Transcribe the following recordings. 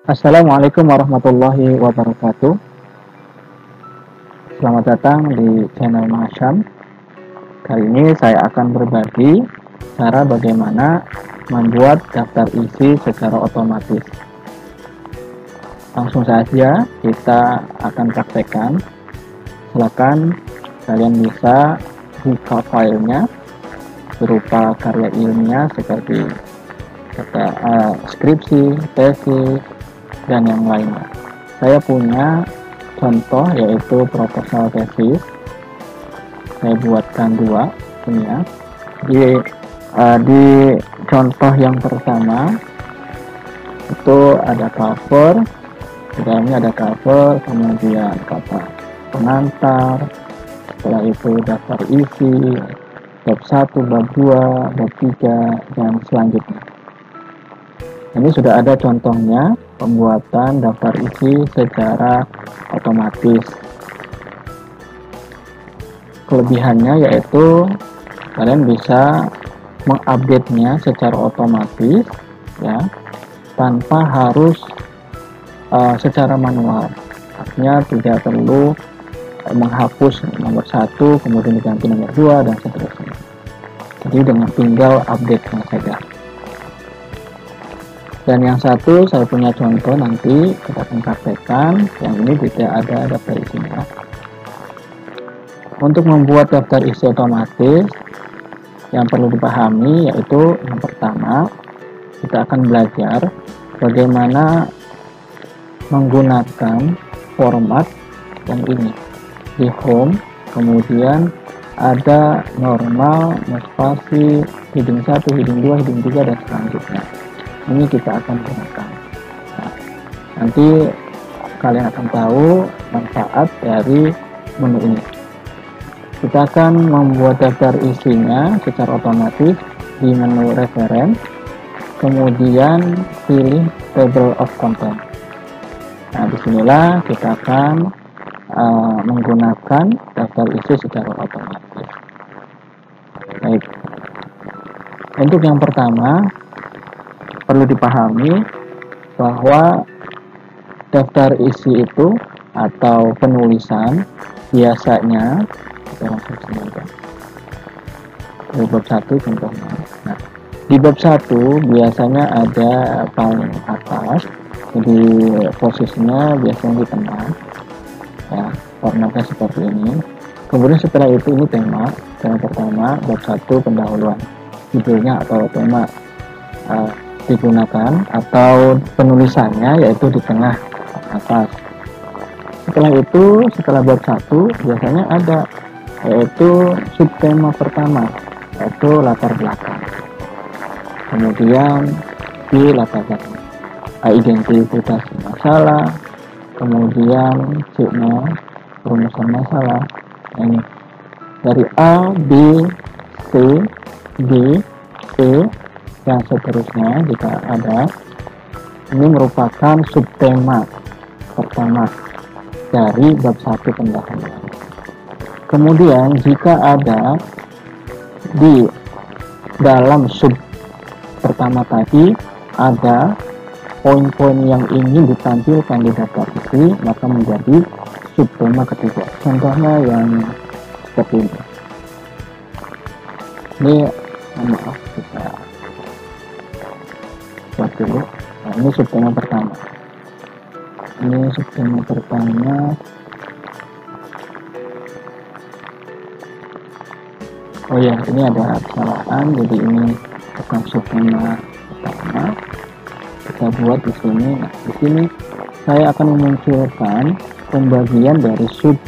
Assalamualaikum warahmatullahi wabarakatuh. Selamat datang di channel Masyam. Kali ini saya akan berbagi cara bagaimana membuat daftar isi secara otomatis. Langsung saja kita akan praktekkan. Silakan kalian bisa buka filenya berupa karya ilmiah seperti skripsi, tesis, dan yang lainnya. Saya punya contoh yaitu proposal tesis. Saya buatkan dua ini ya. Di contoh yang pertama itu ada cover, di dalamnya ada cover, kemudian kata pengantar, setelah itu daftar isi, bab 1, bab 2, bab 3, dan selanjutnya. Ini sudah ada contohnya pembuatan daftar isi secara otomatis. Kelebihannya yaitu kalian bisa mengupdate-nya secara otomatis ya, tanpa harus secara manual. Artinya tidak perlu menghapus nomor 1 kemudian diganti nomor 2 dan seterusnya. Jadi dengan tinggal update-nya saja. Dan yang satu saya punya contoh, nanti kita akan praktekkan. Yang ini tidak ada daftar isinya. Untuk membuat daftar isi otomatis, yang perlu dipahami yaitu yang pertama, kita akan belajar bagaimana menggunakan format yang ini. Di home, kemudian ada normal, spasi, heading 1, heading 2, heading 3, dan selanjutnya. Ini kita akan gunakan. Nah, nanti kalian akan tahu manfaat dari menu ini. Kita akan membuat daftar isinya secara otomatis di menu reference, kemudian pilih table of content. Nah, disinilah kita akan menggunakan daftar isi secara otomatis. Baik. Untuk yang pertama, perlu dipahami bahwa daftar isi itu atau penulisan biasanya, kita langsung saja di bab 1 contohnya. Nah, di bab 1 biasanya ada paling atas, jadi posisinya biasanya di tengah ya, formatnya seperti ini. Kemudian setelah itu ini tema pertama, bab 1 pendahuluan, judulnya atau tema digunakan atau penulisannya yaitu di tengah atas. Setelah itu, setelah bab 1 biasanya ada yaitu subtema pertama yaitu latar belakang. Kemudian di latar belakang identitas masalah, kemudian C-nya perumusan masalah. Nah, ini dari A, B, C, D, E, dan seterusnya jika ada. Ini merupakan subtema pertama dari bab 1 pendahuluan. Kemudian jika ada di dalam sub pertama tadi ada poin-poin yang ingin ditampilkan di daftar isi, maka menjadi subtema ketiga. Contohnya yang seperti ini. Ini maaf, kita buat dulu. Nah, ini subtema pertama. Ini subtema pertama. Oh ya, ini ada kesalahan. Jadi ini bukan subtema pertama. Kita buat di sini. Nah, di sini saya akan memunculkan pembagian dari sub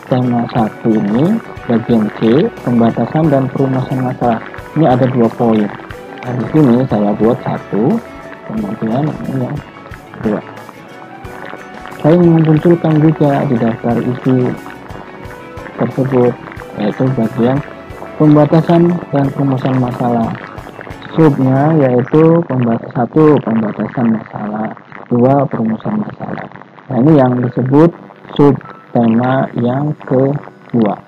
tema 1 ini, bagian C, pembatasan dan perumusan masalah. Ini ada 2 poin. Nah, di sini saya buat 1, kemudian ini yang 2. Saya memunculkan juga di daftar isi tersebut yaitu bagian pembatasan dan perumusan masalah. Subnya yaitu 1, pembatasan masalah, 2, perumusan masalah. Nah, ini yang disebut sub tema yang kedua.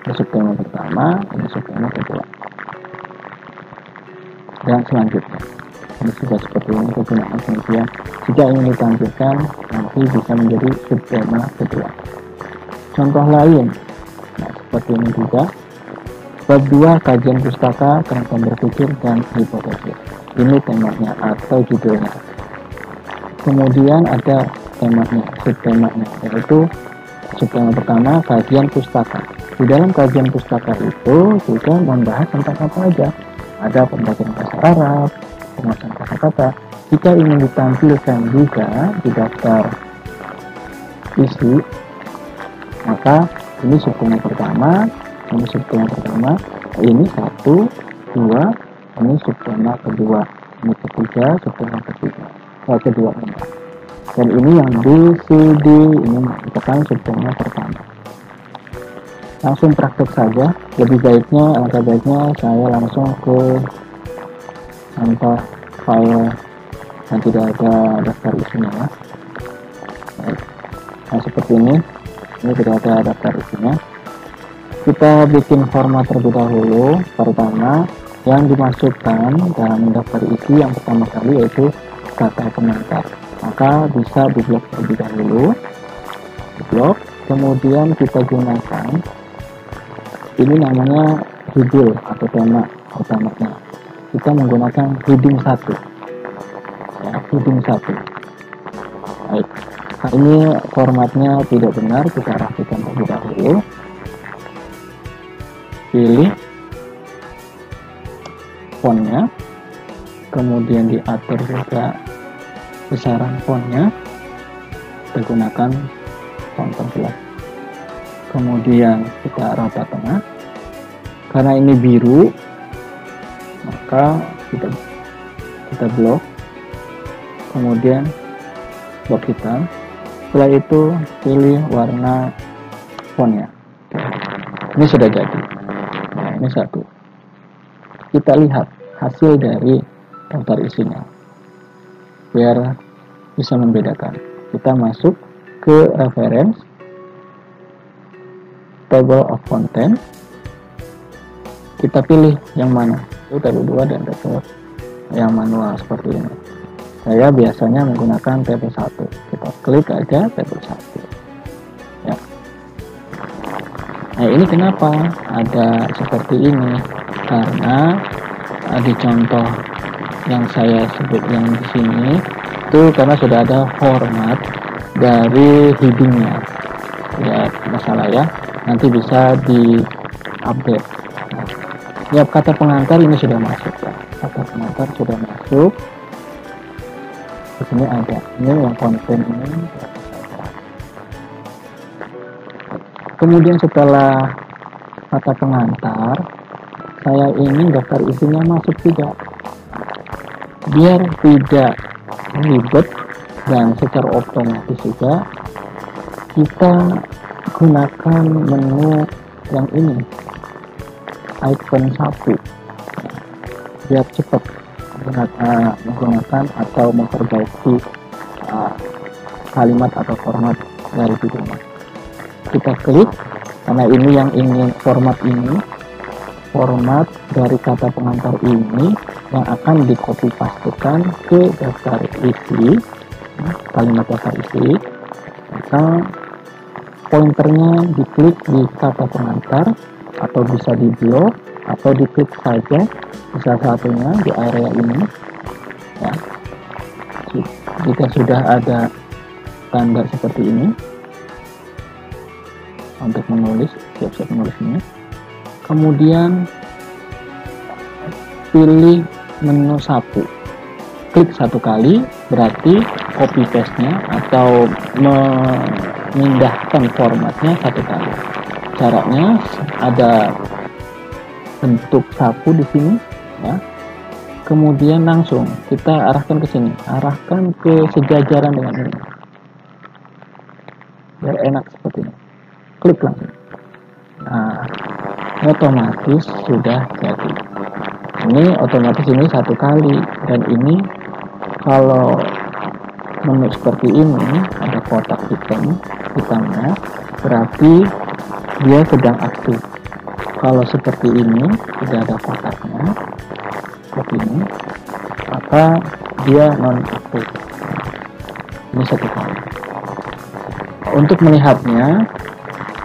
Ini subtema pertama, ini subtema kedua. Dan selanjutnya. Ini sudah seperti ini kegunaan. Kemudian jika ingin ditampilkan nanti bisa menjadi subtema kedua. Contoh lain, nah seperti ini juga. Bab 2 kajian pustaka, kerangka berpikir dan hipotesis. Ini temanya atau judulnya. Kemudian ada temanya, subtemanya, yaitu subtema pertama kajian pustaka. Di dalam kajian pustaka itu juga membahas tentang apa aja. Ada pembelajaran bahasa Arab, penguasaan kata-kata. Jika ingin ditampilkan juga di daftar isi, maka ini subtema pertama, ini subtema pertama, ini 1, 2, ini subtema kedua, ini ketiga, subtema ketiga, kedua ini. Dan ini yang B, C, D, ini merupakan subtema pertama. Langsung praktek saja, alangkah baiknya saya langsung ke sampah file yang tidak ada daftar isinya ya. Nah seperti ini tidak ada daftar isinya. Kita bikin format terlebih dahulu. Pertama, yang dimasukkan dalam daftar isi yang pertama kali yaitu kata pengantar. Maka bisa diblok terlebih dahulu, diblok. Kemudian kita gunakan ini namanya judul atau tema utamanya. Kita menggunakan heading 1 ya, heading 1. Baik, nah ini formatnya tidak benar, kita rapikan terlebih dahulu. Pilih fontnya, kemudian diatur juga besaran fontnya, kita gunakan font terbelah. Kemudian kita rata tengah. Karena ini biru, maka kita blok. Kemudian blok hitam. Setelah itu pilih warna fontnya. Ini sudah jadi. Nah, ini satu. Kita lihat hasil dari daftar isinya biar bisa membedakan. Kita masuk ke reference, table of content, kita pilih yang mana, itu table 2 dan table yang manual seperti ini. Saya biasanya menggunakan table 1. Kita klik aja table 1 ya. Nah ini kenapa ada seperti ini, karena di contoh yang saya sebut yang di sini itu karena sudah ada format dari headingnya. Tidak masalah ya, nanti bisa di update. Ya, kata pengantar ini sudah masuk ya. Kata pengantar sudah masuk. Di sini ada. Ini yang konten ini. Kemudian setelah kata pengantar, saya ingin daftar isinya masuk juga. Biar tidak ribet dan secara otomatis juga kita gunakan menu yang ini, icon 1, biar cepat menggunakan atau memperbaiki kalimat atau format dari judulnya. Kita klik, karena ini yang ingin format dari kata pengantar ini yang akan di copy pastekan ke daftar isi, kalimat daftar isi. Maka pointernya diklik di kata pengantar, atau bisa di blok, atau diklik saja bisa satunya di area ini ya. Jika sudah ada tanda seperti ini untuk menulis, siap-siap menulisnya. Kemudian pilih menu 1, klik satu kali, berarti copy paste nya atau memindahkan formatnya satu kali. Caranya ada bentuk sapu di sini ya. Kemudian langsung kita arahkan ke sini, arahkan ke sejajaran dengan ini biar enak seperti ini. Klik langsung. Nah, otomatis sudah jadi. Ini otomatis ini satu kali, dan ini kalau menu seperti ini ada kotak hitamnya, berarti dia sedang aktif. Kalau seperti ini tidak ada kotaknya, seperti ini, maka dia nonaktif. Ini satu kali. Untuk melihatnya,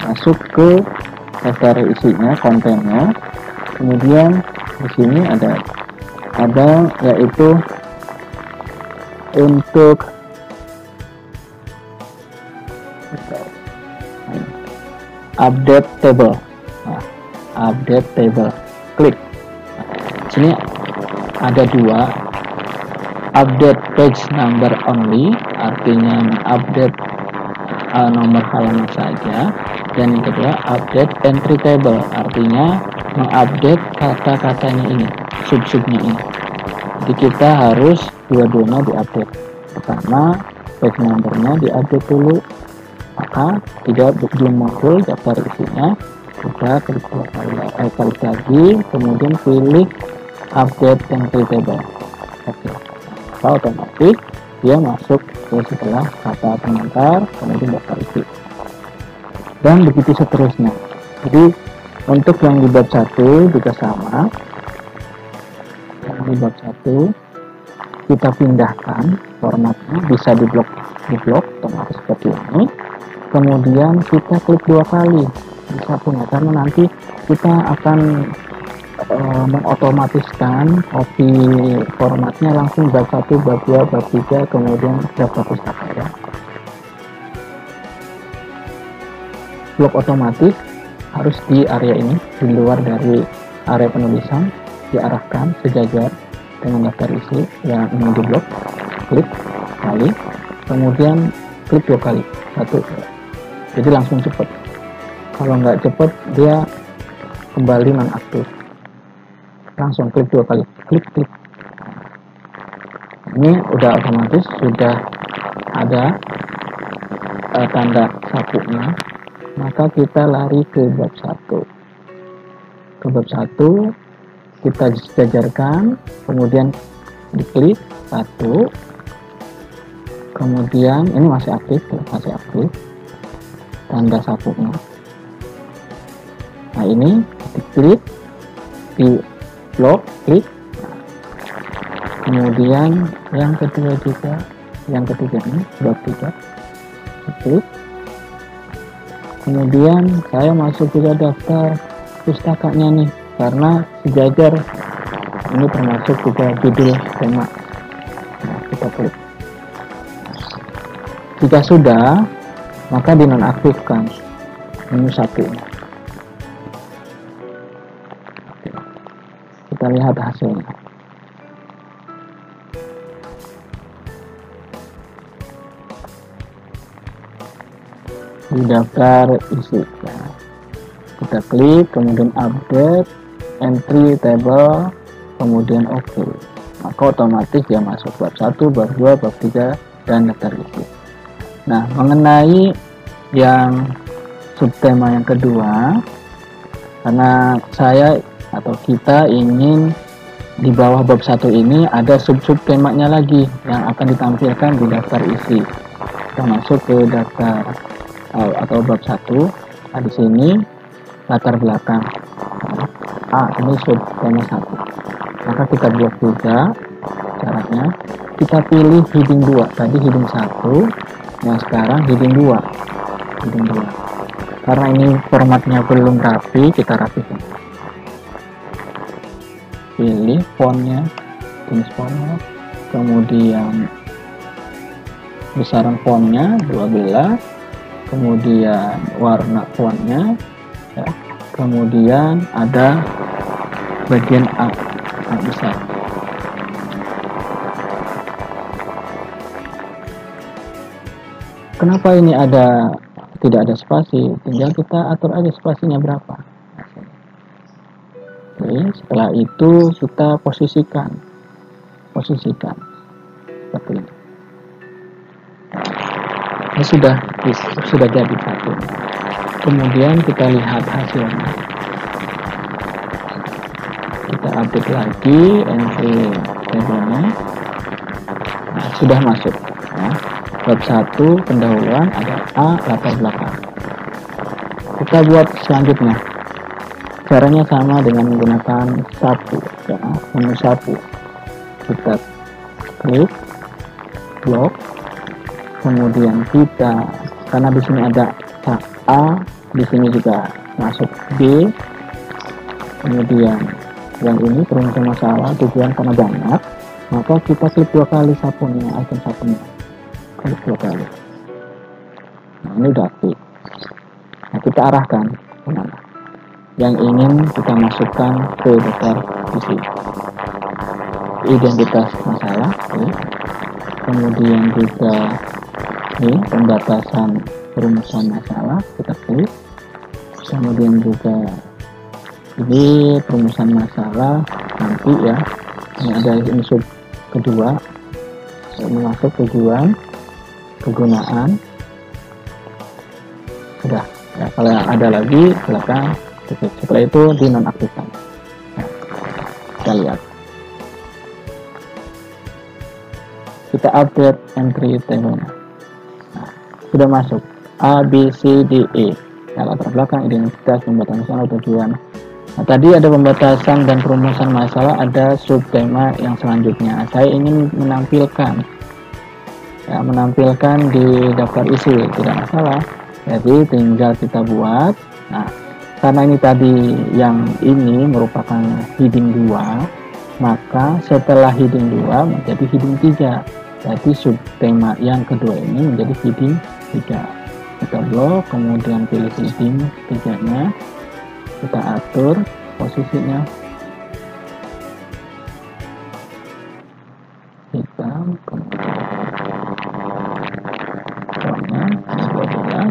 masuk ke daftar isinya, kontennya. Kemudian di sini ada yaitu untuk update table. Nah, update table, klik. Di sini ada dua, update page number only, artinya update nomor halaman saja, dan yang kedua update entry table, artinya mengupdate kata-katanya ini, sub-subnya ini. Jadi kita harus dua-duanya diupdate. Pertama, page numbernya diupdate dulu, maka belum muncul daftar isinya, kita klik lagi, kemudian pilih update entry table. Oke, maka otomatis dia masuk ke setelah kata pengantar, kemudian daftar isi, dan begitu seterusnya. Jadi untuk yang di bab 1 juga sama. Yang di bab 1 kita pindahkan formatnya, bisa di blok otomatis seperti ini. Kemudian kita klik 2 kali di satunya, karena nanti kita akan mengotomatiskan copy formatnya langsung bab 1, bab 2, bab 3, kemudian daftar pustaka ya. Blok otomatis harus di area ini, di luar dari area penulisan, diarahkan sejajar dengan daftar isi yang ingin di blok. Klik kali, kemudian klik 2 kali, 1, 2. Jadi langsung cepat. Kalau nggak cepat dia kembali nonaktif. Langsung klik 2 kali, klik. Ini udah otomatis, sudah ada tanda sapunya. Maka kita lari ke bab 1. Ke bab 1 kita sejajarkan, kemudian diklik 1, kemudian ini masih aktif tanda sapunya. Nah ini diklik, di blok, klik. Kemudian yang kedua juga, yang ketiga ini bab 3, klik. Kemudian saya masuk juga daftar pustakanya nih, karena sejajar ini termasuk juga judul tema. Nah, kita klik. Jika sudah, maka dinonaktifkan menu 1. Kita lihat hasilnya. Di daftar isi ya. Kita klik, kemudian update entry table, kemudian OK, maka otomatis dia masuk bab 1, bab 2, bab 3, dan daftar isi. Nah, mengenai yang subtema yang kedua, karena saya atau kita ingin di bawah bab 1 ini ada sub-subtemanya lagi yang akan ditampilkan di daftar isi. Kita masuk ke daftar atau bab 1. Nah, di sini latar belakang. Ini subtema 1. Maka kita buat juga caranya. Kita pilih heading 2. Tadi heading 1, yang sekarang heading 2. Heading 2. Karena ini formatnya belum rapi, kita rapikan. Pilih fontnya, jenis fontnya, kemudian besaran fontnya 12, kemudian warna fontnya ya. Kemudian ada bagian A besar. Kenapa ini tidak ada spasi? Tinggal kita atur aja spasinya berapa. Oke, setelah itu kita posisikan seperti ini. Ini sudah jadi satu. Kemudian kita lihat hasilnya. Kita update lagi entry table-nya. Nah, sudah masuk ya. Bab 1 pendahuluan ada A, latar belakang. Kita buat selanjutnya. Caranya sama dengan menggunakan sapu ya, menu sapu. kita klik blok, kemudian kita, karena di sini ada A, di sini juga masuk B, kemudian yang ini perumusan masalah tujuan karena banyak, maka kita klik 2 kali sabunnya, icon sabunnya, klik 2 kali. Nah, ini udah aktif. Nah, kita arahkan kemana yang ingin kita masukkan ke daftar isi. Identitas masalah, kemudian juga ini pembatasan perumusan masalah, kita klik. Kemudian juga ini perumusan masalah nanti ya, ini ada ini sub kedua, masuk tujuan, kegunaan, sudah ya. Kalau ada lagi silakan, setelah itu dinonaktifkan ya. Kita lihat, kita update entry table. Nah, sudah masuk A, B, C, D, E ya, latar belakang, identitas, pembatasan masalah, tujuan. Nah, tadi ada pembatasan dan perumusan masalah, ada subtema yang selanjutnya. Saya ingin menampilkan ya, menampilkan di daftar isi, tidak masalah. Jadi tinggal kita buat. Nah, karena ini tadi yang ini merupakan heading 2, maka setelah heading 2 menjadi heading 3. Jadi subtema yang kedua ini menjadi heading 3. Kita blok, kemudian pilih heading 3-nya, kita atur posisinya, hitam, kemudian 12,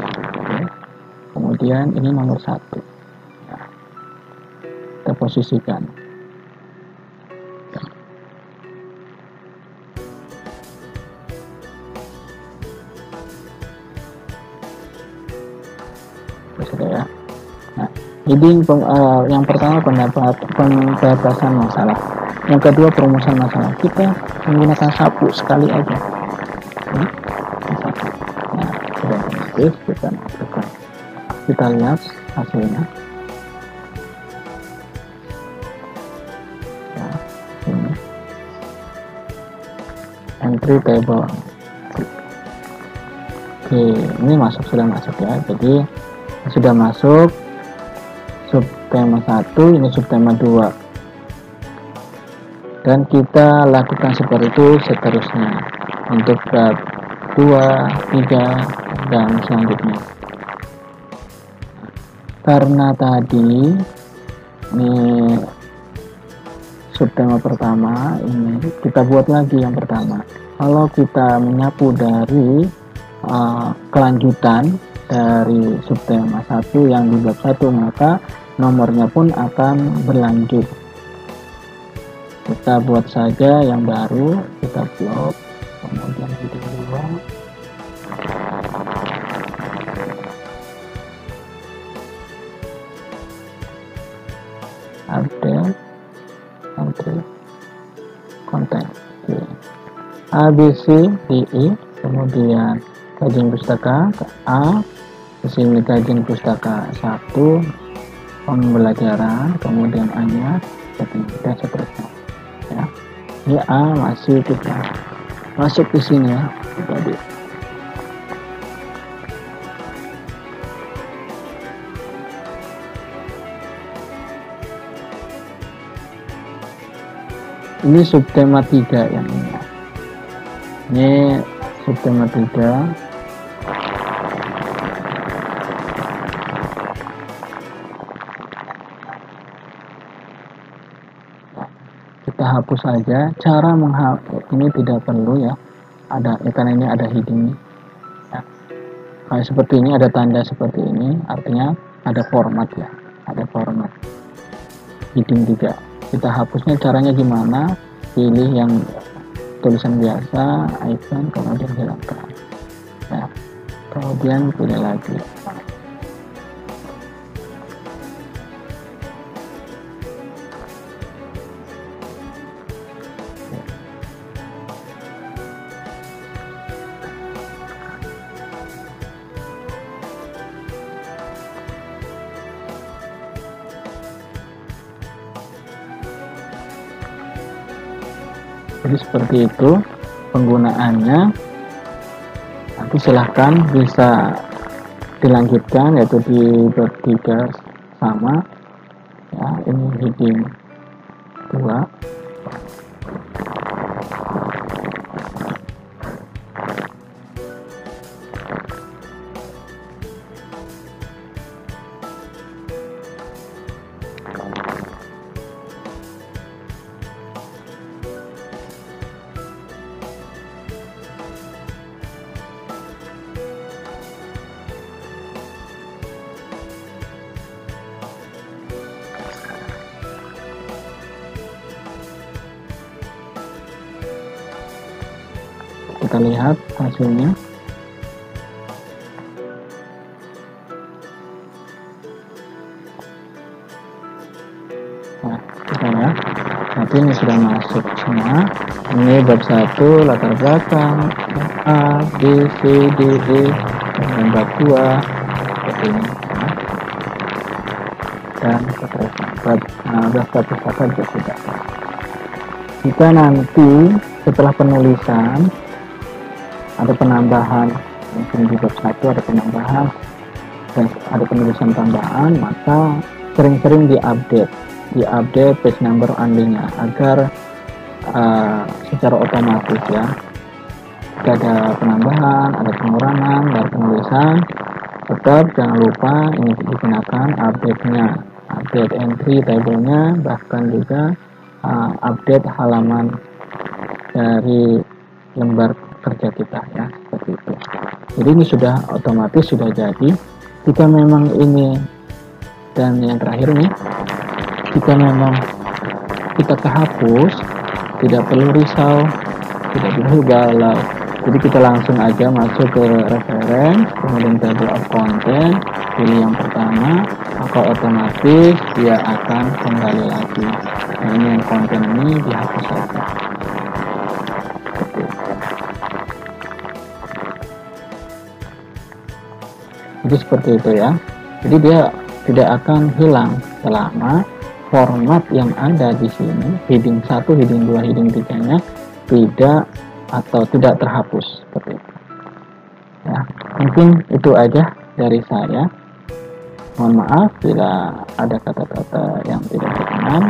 kemudian ini nomor 1. Nah, kita posisikan. Sudah ya. Nah, heading yang pertama pembatasan masalah, yang kedua perumusan masalah. Kita menggunakan sapu sekali aja. Sapu. Nah, sudah otomatis kita masukkan. Kita lihat hasilnya. Nah, ini entry table. Oke, ini sudah masuk ya. Jadi sudah masuk subtema 1, ini subtema 2, dan kita lakukan seperti itu seterusnya untuk bab 2, 3 dan selanjutnya. Karena tadi ini subtema pertama, ini kita buat lagi yang pertama. Kalau kita menyapu dari kelanjutan dari subtema 1 yang di bab 1, maka nomornya pun akan berlanjut. Kita buat saja yang baru, kita blok, kemudian heading 2, update entry konten, A, B, C, D, E, kemudian kajian pustaka A, di sini kajian pustaka 1, pembelajaran, kemudian A-nya, dan seterusnya ya. Ini A masih kita masuk di sini ya. Tadi ini subtema 3 yang ini. Ini subtema 3. Kita hapus saja. Cara menghapus ini tidak perlu ya, ada karena ini ada heading ya. Kayak seperti ini, ada tanda seperti ini, artinya ada format ya, ada format heading 3. Kita hapusnya caranya gimana? Pilih yang tulisan biasa, icon, kemudian hilangkan ya, kemudian pilih lagi. Jadi seperti itu penggunaannya. Nanti silahkan bisa dilanjutkan, yaitu di bab 3 sama ya, ini heading 2. Kita lihat hasilnya. Nah, kita ya. Nanti ini sudah masuk semua. Ini bab 1 latar belakang A, B, C, D, E, dan bab 2 seperti ini. Dan seterusnya. Bab 1 juga sudah. Jika nanti setelah penulisan ada penambahan, mungkin di bab 1 ada penambahan dan ada penulisan tambahan, maka sering-sering diupdate page number only-nya agar secara otomatis ya, jika ada penambahan, ada pengurangan dari penulisan, tetap jangan lupa ini digunakan update-nya, update entry tabelnya, bahkan juga update halaman dari lembar kerja kita ya, seperti itu. Jadi ini sudah otomatis sudah jadi. Jika memang ini, dan yang terakhir nih, jika memang kita kehapus, tidak perlu risau, tidak perlu galau. Jadi kita langsung aja masuk ke reference, kemudian table of content, pilih yang pertama, maka otomatis dia akan kembali lagi. Nah, ini yang konten ini dihapus saja. Jadi seperti itu ya. Jadi dia tidak akan hilang selama format yang ada di sini, heading 1, heading 2, heading 3-nya tidak terhapus seperti itu. Ya, mungkin itu aja dari saya. Mohon maaf bila ada kata-kata yang tidak berkenan.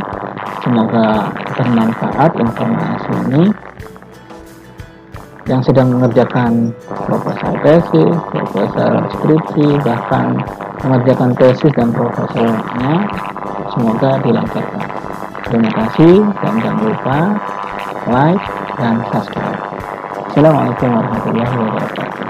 Semoga bermanfaat informasi ini. Yang sedang mengerjakan proposal tesis, proposal skripsi, bahkan mengerjakan tesis dan proposalnya, semoga dilancarkan. Terima kasih dan jangan lupa like dan subscribe. Assalamualaikum warahmatullahi wabarakatuh.